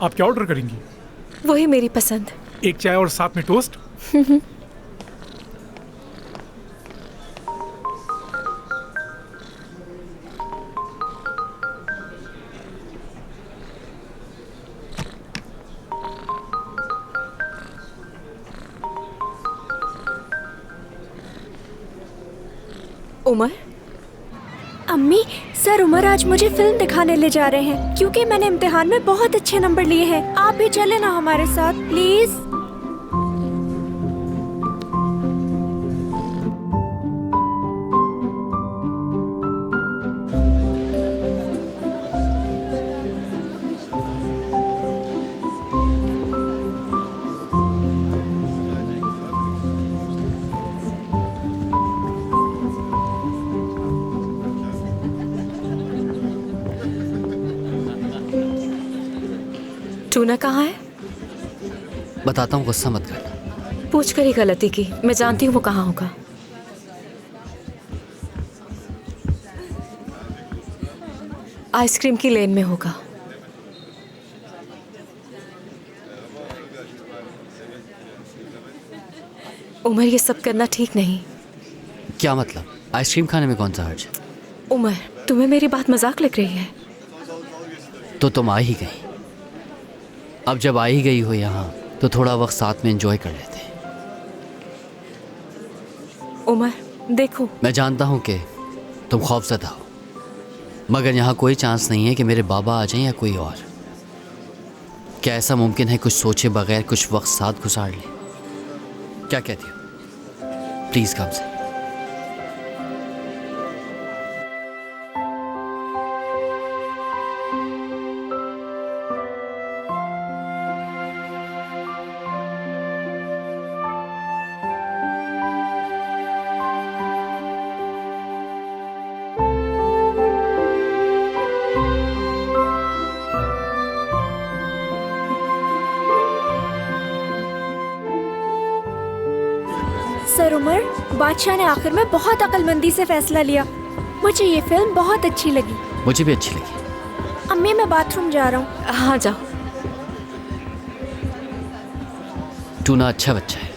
आप क्या ऑर्डर करेंगी? वही मेरी पसंद। एक चाय और साथ में टोस्ट। उमर? अम्मी, सर उमर आज मुझे फिल्म दिखाने ले जा रहे हैं क्योंकि मैंने इम्तिहान में बहुत अच्छे नंबर लिए हैं। आप भी चले ना हमारे साथ प्लीज। टूना कहाँ है? बताता हूँ, गुस्सा मत करना। पूछ कर ही गलती की, मैं जानती हूँ वो कहाँ होगा। आइसक्रीम की लेन में होगा। उमर, ये सब करना ठीक नहीं। क्या मतलब? आइसक्रीम खाने में कौन सा हर्ज है? उमर, तुम्हें मेरी बात मजाक लग रही है? तो तुम आ ही गई। अब जब आ ही गई हो यहाँ तो थोड़ा वक्त साथ में एंजॉय कर लेते हैं। उमर देखो, मैं जानता हूँ कि तुम खौफज़दा हो, मगर यहाँ कोई चांस नहीं है कि मेरे बाबा आ जाएं या कोई और। क्या ऐसा मुमकिन है कुछ सोचे बगैर कुछ वक्त साथ गुजार लें? क्या कहती हो? प्लीज़ कम से। सर उमर, बादशाह ने आखिर में बहुत अक्लमंदी से फैसला लिया। मुझे ये फिल्म बहुत अच्छी लगी। मुझे भी अच्छी लगी। अम्मी, मैं बाथरूम जा रहा हूँ। हाँ जाओ। टूना अच्छा बच्चा है,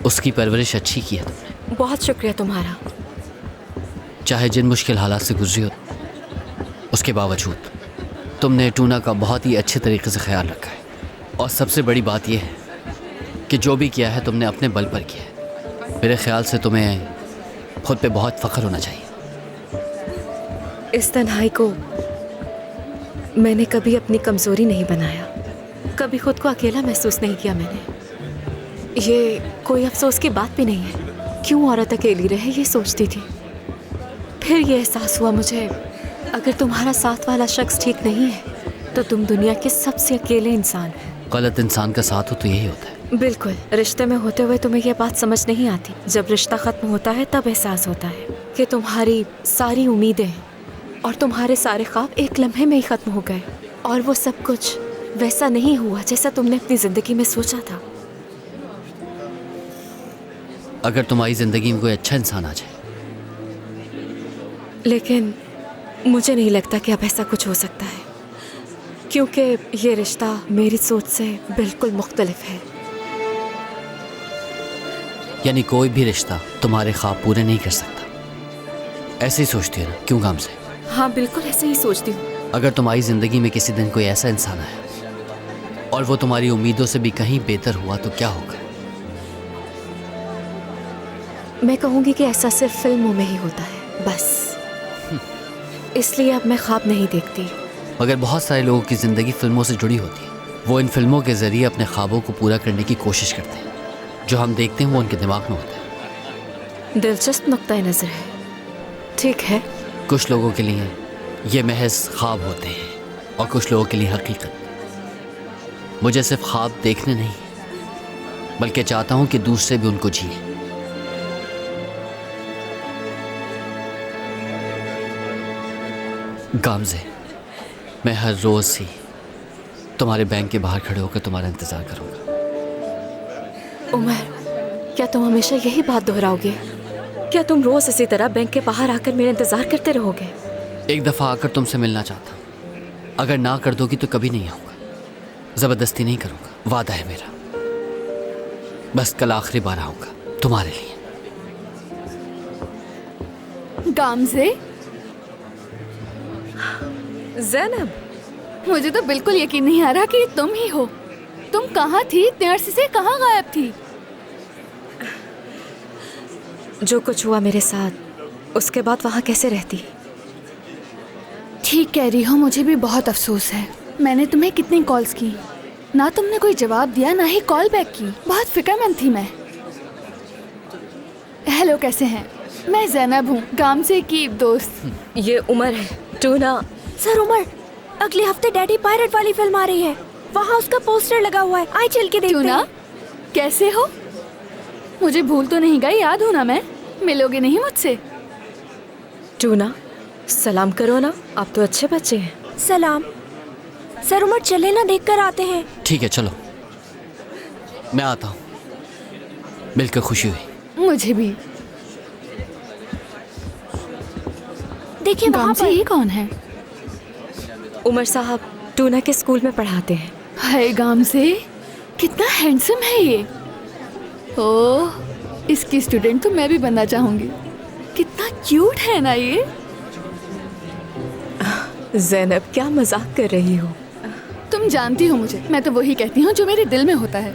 उसकी परवरिश अच्छी की है तुमने। बहुत शुक्रिया तुम्हारा। चाहे जिन मुश्किल हालात से गुजरी हो, उसके बावजूद तुमने टूना का बहुत ही अच्छे तरीके से ख्याल रखा है। और सबसे बड़ी बात यह है कि जो भी किया है तुमने अपने बल पर किया है। मेरे ख्याल से तुम्हें खुद पे बहुत फ़ख्र होना चाहिए। इस तन्हाई को मैंने कभी अपनी कमज़ोरी नहीं बनाया, कभी खुद को अकेला महसूस नहीं किया मैंने। ये कोई अफसोस की बात भी नहीं है। क्यों औरत अकेली रहे ये सोचती थी। फिर ये एहसास हुआ मुझे, अगर तुम्हारा साथ वाला शख्स ठीक नहीं है तो तुम दुनिया के सबसे अकेले इंसान हो। गलत इंसान का साथ हो तो यही होता है। बिल्कुल। रिश्ते में होते हुए तुम्हें यह बात समझ नहीं आती। जब रिश्ता ख़त्म होता है तब एहसास होता है कि तुम्हारी सारी उम्मीदें और तुम्हारे सारे ख्वाब एक लम्हे में ही ख़त्म हो गए और वो सब कुछ वैसा नहीं हुआ जैसा तुमने अपनी ज़िंदगी में सोचा था। अगर तुम्हारी ज़िंदगी में कोई अच्छा इंसान आ जाए। लेकिन मुझे नहीं लगता कि अब ऐसा कुछ हो सकता है, क्योंकि ये रिश्ता मेरी सोच से बिल्कुल मुख्तलिफ है। यानी कोई भी रिश्ता तुम्हारे ख्वाब पूरे नहीं कर सकता। ऐसे ही सोचती हो ना? क्यों काम से? हाँ बिल्कुल ऐसे ही सोचती हूँ। अगर तुम्हारी ज़िंदगी में किसी दिन कोई ऐसा इंसान आया और वो तुम्हारी उम्मीदों से भी कहीं बेहतर हुआ तो क्या होगा? मैं कहूँगी कि ऐसा सिर्फ फिल्मों में ही होता है बस। इसलिए अब मैं ख्वाब नहीं देखती। मगर बहुत सारे लोगों की ज़िंदगी फिल्मों से जुड़ी होती है। वो इन फिल्मों के ज़रिए अपने ख्वाबों को पूरा करने की कोशिश करते हैं। जो हम देखते हैं वो उनके दिमाग में होता है। दिलचस्प नुक्ता नज़र है। ठीक है। कुछ लोगों के लिए ये महज ख्वाब होते हैं और कुछ लोगों के लिए हकीकत। मुझे सिर्फ ख्वाब देखने नहीं, बल्कि चाहता हूँ कि दूसरे भी उनको जिए। गामज़े, मैं हर रोज़ ही तुम्हारे बैंक के बाहर खड़े होकर तुम्हारा इंतज़ार करूँगा। उमर, क्या तुम हमेशा यही बात दोहराओगे? क्या तुम रोज़ इसी तरह बैंक के बाहर आकर मेरा इंतज़ार करते रहोगे? एक दफ़ा आकर तुमसे मिलना चाहता हूँ। अगर ना कर दोगी तो कभी नहीं आऊँगा। ज़बरदस्ती नहीं करूँगा, वादा है मेरा। बस कल आखिरी बार आऊँगा तुम्हारे लिए। गामज़े, जैनब, मुझे तो बिल्कुल यकीन नहीं आ रहा कि ये तुम ही हो। तुम कहाँ थी? इतने अरसे से कहाँ गायब थी? जो कुछ हुआ मेरे साथ, उसके बाद वहाँ कैसे रहती? ठीक कह रही हो, मुझे भी बहुत अफसोस है। मैंने तुम्हें कितनी कॉल्स की, ना तुमने कोई जवाब दिया ना ही कॉल बैक की। बहुत फिक्रमंद थी मैं। हेलो, कैसे हैं? मैं जैनब हूँ, गामज़े की दोस्त। ये उमर है। टूना। सर उमर, अगले हफ्ते डैडी पायरेट वाली फिल्म आ रही है, वहाँ उसका पोस्टर लगा हुआ है, आइए चल के देखते टूना, हैं। कैसे हो? मुझे भूल तो नहीं गई? याद हूँ ना मैं? मिलोगे नहीं मुझसे? टूना, सलाम करो ना, आप तो अच्छे बच्चे हैं। सलाम। सर उमर, चले ना, देख कर आते हैं। ठीक है, चलो मैं आता हूँ। मिलकर खुशी हुई। मुझे भी। देखिए वहाँ गामज़े, पर। ये कौन है? उमर साहब टूना के स्कूल में पढ़ाते हैं। हाय गामज़े, कितना हैंडसम है ये। ओह, इसकी स्टूडेंट तो मैं भी बनना चाहूँगी। कितना क्यूट है ना ये। जैनब, क्या मजाक कर रही हो? तुम जानती हो मुझे, मैं तो वही कहती हूँ जो मेरे दिल में होता है।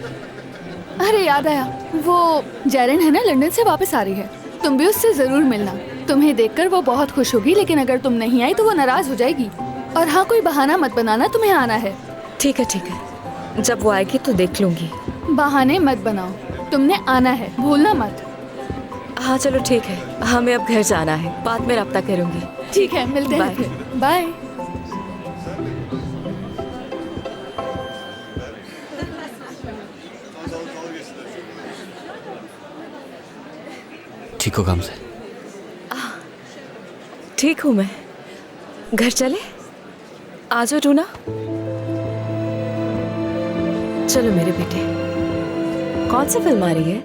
अरे याद आया, वो जैरन है ना, लंदन से वापस आ रही है। तुम भी उससे ज़रूर मिलना। तुम्हें देखकर वो बहुत खुश होगी, लेकिन अगर तुम नहीं आई तो वो नाराज़ हो जाएगी। और हाँ, कोई बहाना मत बनाना, तुम्हें आना है। ठीक है, जब वो आएगी तो देख लूंगी। बहाने मत बनाओ, तुमने आना है, भूलना मत। हाँ चलो ठीक है, हमें अब घर जाना है, बाद में रब्ता करूंगी। ठीक है, मिलते हैं बाय। फिर। बाय। ठीक हो गामज़े? ठीक हूँ मैं। घर चले? आ जाओ टूना। चलो मेरे बेटे। कौन सी फिल्म आ रही है?